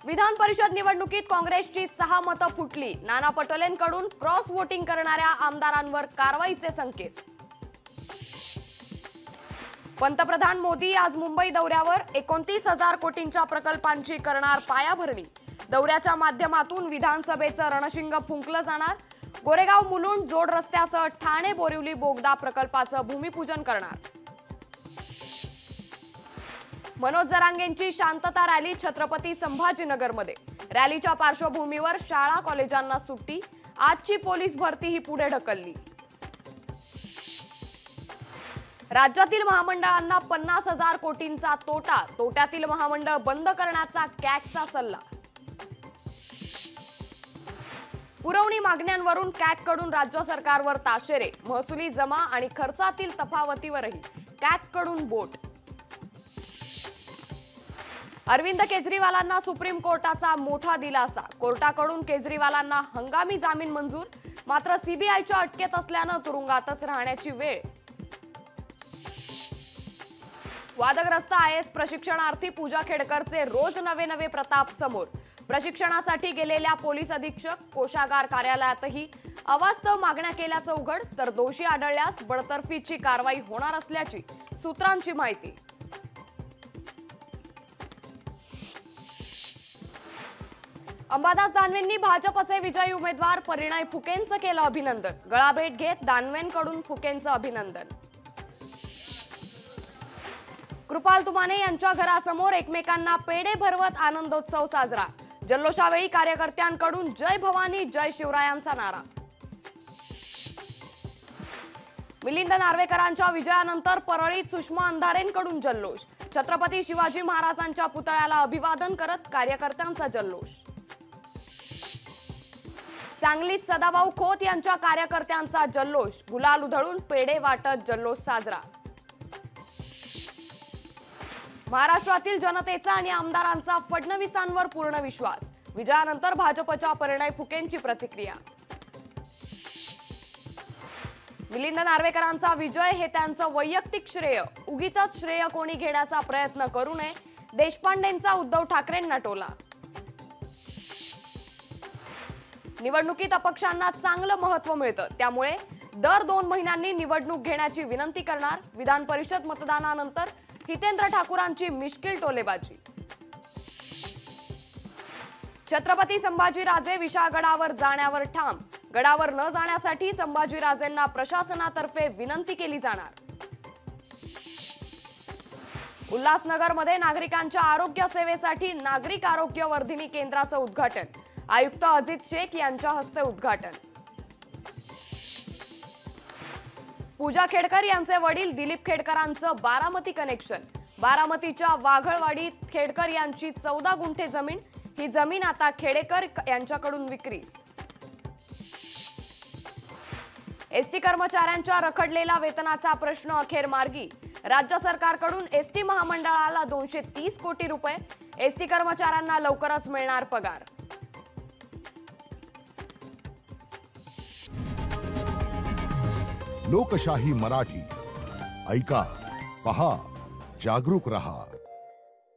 विधान परिषद निवडणुकीत काँग्रेसची 6 मतं फुटली। नाना पटोलेंकडून क्रॉस वोटिंग करणाऱ्या आमदारांवर कारवाईचे संकेत। पंतप्रधान मोदी आज मुंबई दौऱ्यावर 29,000 कोटींच्या प्रकल्पांची करणार पायाभरणी। दौऱ्याच्या माध्यमातून विधानसभेचं रणशिंग फुंकलं जाणार। गोरेगाव मुलुंड जोड रस्त्यासह ठाणे बोरिवली बोगदा प्रकल्पाचं भूमिपूजन करणार। मनोज जरांगेंची शांतता रॅली छत्रपती संभाजीनगरमध्ये। रॅलीच्या पार्श्वभूमीवर शाळा कॉलेजांना सुट्टी। आजची पोलीस भरती ही पुढे ढकलली। राज्यातील महामंडळांना 50,000 कोटींचा तोटा। तोट्यातील महामंडळ बंद करण्याचा कॅगचा सल्ला। पुरवणी मागण्यांवरून कॅगकडून राज्य सरकारवर ताशेरे। महसुली जमा आणि खर्चातील तफावतीवरही कॅगकडून बोट। अरविंद केजरीवालांना सुप्रीम कोर्टाचा मोठा दिलासा। कोर्टाकडून केजरीवालांना हंगामी जामीन मंजूर। मात्र सीबीआयच्या अटकेत असल्यानं तुरुंगातच राहण्याची वेळ। वादग्रस्त आयएएस प्रशिक्षणार्थी पूजा खेडकरचे रोज नवे प्रताप समोर। प्रशिक्षणासाठी गेलेल्या पोलीस अधीक्षक कोषागार कार्यालयातही अवास्तव मागण्या केल्याचं उघड। तर दोषी आढळल्यास बडतर्फीची कारवाई होणार असल्याची सूत्रांची माहिती। अंबादास दानवेंनी भाजपचे विजयी उमेदवार परिणय फुकेंचं केलं अभिनंदन। गळाभेट घेत दानवेंकडून फुकेंचं अभिनंदन। कृपाल तुमाने यांच्या घरासमोर एकमेकांना पेढे भरवत आनंदोत्सव साजरा। जल्लोषावेळी कार्यकर्त्यांकडून जय भवानी जय शिवरायांचा नारा। मिलिंद नार्वेकरांच्या विजयानंतर परळीत सुषमा अंधारेंकडून जल्लोष। छत्रपती शिवाजी महाराजांच्या पुतळ्याला अभिवादन करत कार्यकर्त्यांचा जल्लोष। सांगलीत सदाभाऊ खोत यांच्या कार्यकर्त्यांचा जल्लोष। गुलाल उधळून पेढे वाटत जल्लोष साजरा। महाराष्ट्रातील जनतेचा आणि आमदारांचा फडणवीसांवर पूर्ण विश्वास। विजयानंतर भाजपच्या परिणय फुकेंची प्रतिक्रिया। मिलिंद नार्वेकरांचा विजय हे त्यांचं वैयक्तिक श्रेय। उगीचच श्रेय कोणी घेण्याचा प्रयत्न करू नये। देशपांडेंचा उद्धव ठाकरेंना टोला। निवडणुकीत अपक्षांना चांगलं महत्त्व मिळतं, त्यामुळे दर 2 महिन्यांनी निवडणूक घेण्याची विनंती करणार। विधान परिषद मतदानानंतर हितेंद्र ठाकूरांची मिश्किल टोलेबाजी। छत्रपती संभाजीराजे विशाळगडावर जाण्यावर ठाम। गडावर न जाण्यासाठी संभाजीराजेंना प्रशासनातर्फे विनंती केली जाणार। उल्हासनगरमध्ये नागरिकांच्या आरोग्य सेवेसाठी नागरिक आरोग्य वर्धिनी केंद्राचं उद्घाटन। आयुक्त अजित शेख यांच्या हस्ते उद्घाटन। पूजा खेडकर यांचे वडील दिलीप खेडकरांचं बारामती कनेक्शन। बारामतीच्या वाघळवाडीत खेडकर यांची 14 गुंठे जमीन। ही जमीन आता खेडेकर यांच्याकडून विक्रीस। एसटी कर्मचाऱ्यांच्या रखडलेला वेतनाचा प्रश्न अखेर मार्गी। राज्य सरकारकडून एसटी महामंडळाला 230 कोटी रुपये। एसटी कर्मचाऱ्यांना लवकरच मिळणार पगार। लोकशाही मराठी ऐका, पहा, जागरूक रहा।